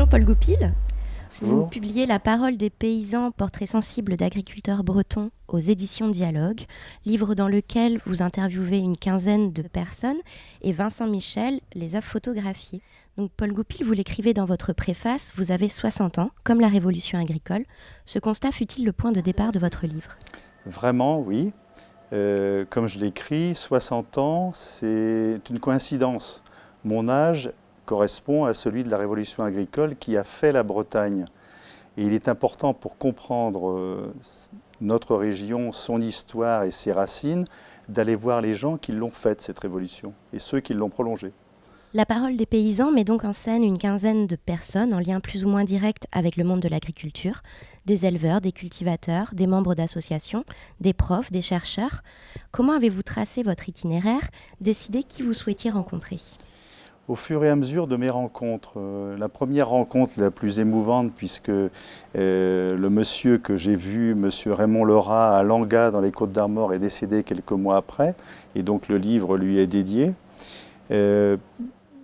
Bonjour Paul Goupil. Vous Bonjour. publiez La parole des paysans, portrait sensible d'agriculteurs bretons aux éditions Dialogue, livre dans lequel vous interviewez une quinzaine de personnes et Vincent Michel les a photographiés. Donc Paul Goupil, vous l'écrivez dans votre préface, vous avez 60 ans, comme la révolution agricole. Ce constat fut-il le point de départ de votre livre ? Vraiment, oui. Comme je l'écris, 60 ans, c'est une coïncidence. Mon âge correspond à celui de la révolution agricole qui a fait la Bretagne. Et il est important pour comprendre notre région, son histoire et ses racines, d'aller voir les gens qui l'ont faite, cette révolution, et ceux qui l'ont prolongée. La parole des paysans met donc en scène une quinzaine de personnes en lien plus ou moins direct avec le monde de l'agriculture, des éleveurs, des cultivateurs, des membres d'associations, des profs, des chercheurs. Comment avez-vous tracé votre itinéraire, décidé qui vous souhaitiez rencontrer ? Au fur et à mesure de mes rencontres, la première rencontre la plus émouvante, puisque le monsieur que j'ai vu, monsieur Raymond Lerat à Langat dans les Côtes-d'Armor, est décédé quelques mois après, et donc le livre lui est dédié.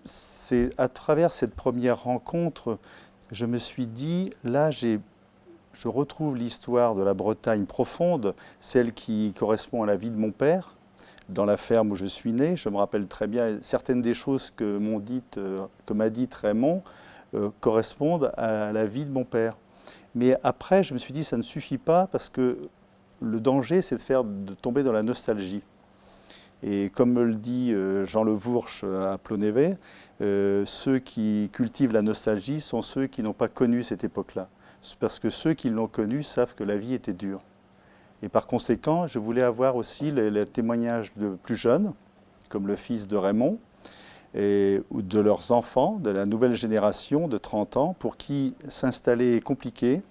C'est à travers cette première rencontre, je me suis dit, là je retrouve l'histoire de la Bretagne profonde, celle qui correspond à la vie de mon père, dans la ferme où je suis né. Je me rappelle très bien certaines des choses que m'a dites Raymond correspondent à la vie de mon père. Mais après, je me suis dit, ça ne suffit pas parce que le danger, c'est de tomber dans la nostalgie. Et comme me le dit Jean Levourche à Plonévé, ceux qui cultivent la nostalgie sont ceux qui n'ont pas connu cette époque-là. Parce que ceux qui l'ont connue savent que la vie était dure. Et par conséquent, je voulais avoir aussi les témoignages de plus jeunes, comme le fils de Raymond, ou de leurs enfants, de la nouvelle génération de 30 ans, pour qui s'installer est compliqué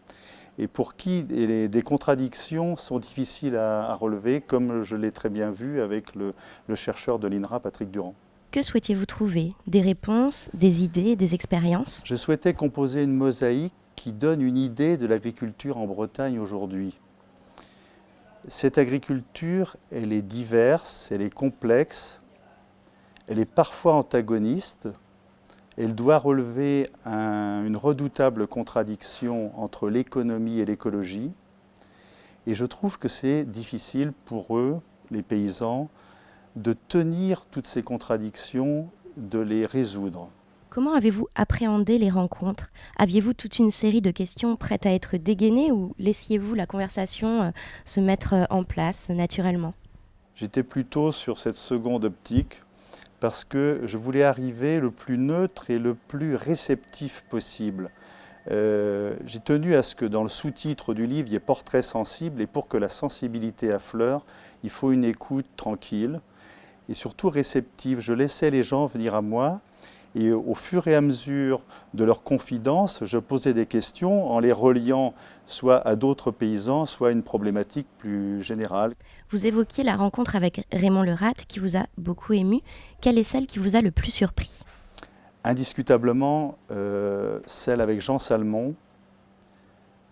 et pour qui des contradictions sont difficiles à relever, comme je l'ai très bien vu avec le chercheur de l'INRA, Patrick Durand. Que souhaitiez-vous trouver ? Des réponses, des idées, des expériences ? Je souhaitais composer une mosaïque qui donne une idée de l'agriculture en Bretagne aujourd'hui. Cette agriculture, elle est diverse, elle est complexe, elle est parfois antagoniste, elle doit relever une redoutable contradiction entre l'économie et l'écologie. Et je trouve que c'est difficile pour eux, les paysans, de tenir toutes ces contradictions, de les résoudre. Comment avez-vous appréhendé les rencontres ? Aviez-vous toute une série de questions prêtes à être dégainées ou laissiez-vous la conversation se mettre en place naturellement ? J'étais plutôt sur cette seconde optique parce que je voulais arriver le plus neutre et le plus réceptif possible. J'ai tenu à ce que dans le sous-titre du livre, il y ait portrait sensible, et pour que la sensibilité affleure, il faut une écoute tranquille et surtout réceptive. Je laissais les gens venir à moi. Et au fur et à mesure de leurs confidences, je posais des questions en les reliant soit à d'autres paysans, soit à une problématique plus générale. Vous évoquiez la rencontre avec Raymond Lerat qui vous a beaucoup ému. Quelle est celle qui vous a le plus surpris ? Indiscutablement, celle avec Jean Salmon,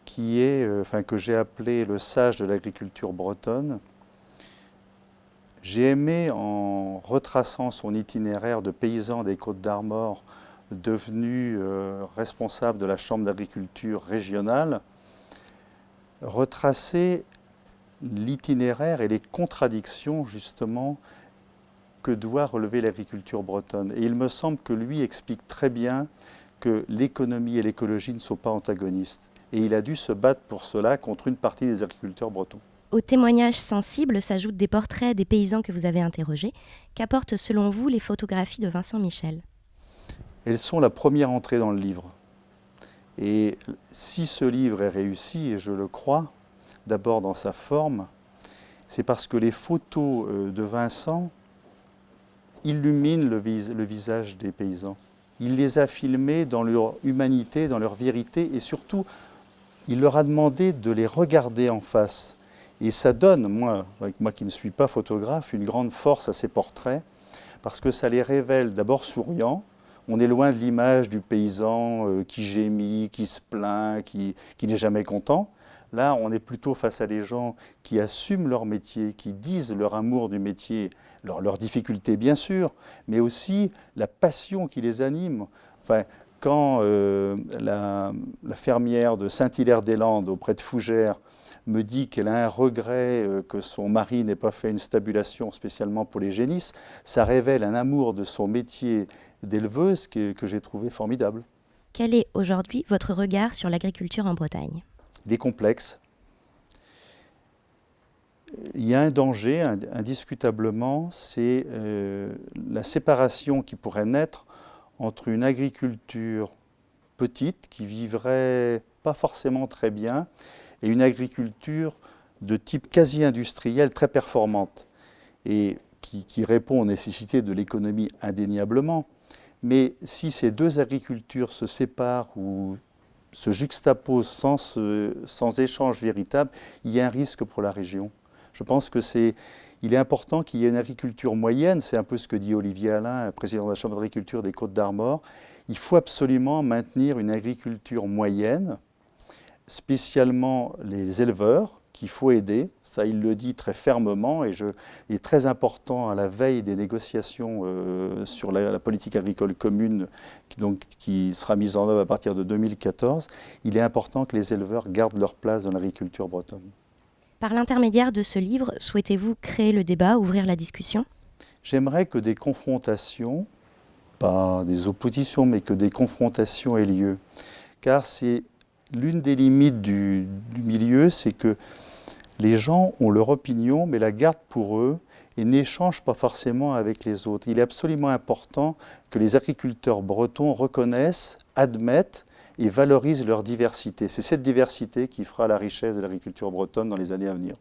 que j'ai appelé le sage de l'agriculture bretonne. J'ai aimé, en retraçant son itinéraire de paysan des Côtes-d'Armor, devenu responsable de la Chambre d'agriculture régionale, retracer l'itinéraire et les contradictions, justement, que doit relever l'agriculture bretonne. Et il me semble que lui explique très bien que l'économie et l'écologie ne sont pas antagonistes. Et il a dû se battre pour cela contre une partie des agriculteurs bretons. Aux témoignages sensibles s'ajoutent des portraits des paysans que vous avez interrogés. Qu'apportent selon vous les photographies de Vincent Michel ? Elles sont la première entrée dans le livre. Et si ce livre est réussi, et je le crois, d'abord dans sa forme, c'est parce que les photos de Vincent illuminent le visage des paysans. Il les a filmés dans leur humanité, dans leur vérité, et surtout, il leur a demandé de les regarder en face. Et ça donne, moi qui ne suis pas photographe, une grande force à ces portraits, parce que ça les révèle d'abord souriants. On est loin de l'image du paysan qui gémit, qui se plaint, qui n'est jamais content. Là, on est plutôt face à des gens qui assument leur métier, qui disent leur amour du métier, leurs difficultés bien sûr, mais aussi la passion qui les anime. Enfin, quand la fermière de Saint-Hilaire-des-Landes, auprès de Fougères, me dit qu'elle a un regret que son mari n'ait pas fait une stabulation spécialement pour les génisses, ça révèle un amour de son métier d'éleveuse que j'ai trouvé formidable. Quel est aujourd'hui votre regard sur l'agriculture en Bretagne? Il est complexe. Il y a un danger, indiscutablement, c'est la séparation qui pourrait naître entre une agriculture petite, qui vivrait pas forcément très bien, et une agriculture de type quasi-industriel très performante, et qui répond aux nécessités de l'économie indéniablement. Mais si ces deux agricultures se séparent ou se juxtaposent sans échange véritable, il y a un risque pour la région. Je pense il est important qu'il y ait une agriculture moyenne, c'est un peu ce que dit Olivier Alain, président de la Chambre d'agriculture des Côtes-d'Armor. Il faut absolument maintenir une agriculture moyenne, spécialement les éleveurs, qu'il faut aider. Ça, il le dit très fermement et il est très important à la veille des négociations sur la politique agricole commune qui sera mise en œuvre à partir de 2014. Il est important que les éleveurs gardent leur place dans l'agriculture bretonne. Par l'intermédiaire de ce livre, souhaitez-vous créer le débat, ouvrir la discussion? J'aimerais que des confrontations, pas des oppositions, mais que des confrontations aient lieu. Car c'est l'une des limites du milieu, c'est que les gens ont leur opinion, mais la gardent pour eux et n'échangent pas forcément avec les autres. Il est absolument important que les agriculteurs bretons reconnaissent, admettent et valorisent leur diversité. C'est cette diversité qui fera la richesse de l'agriculture bretonne dans les années à venir.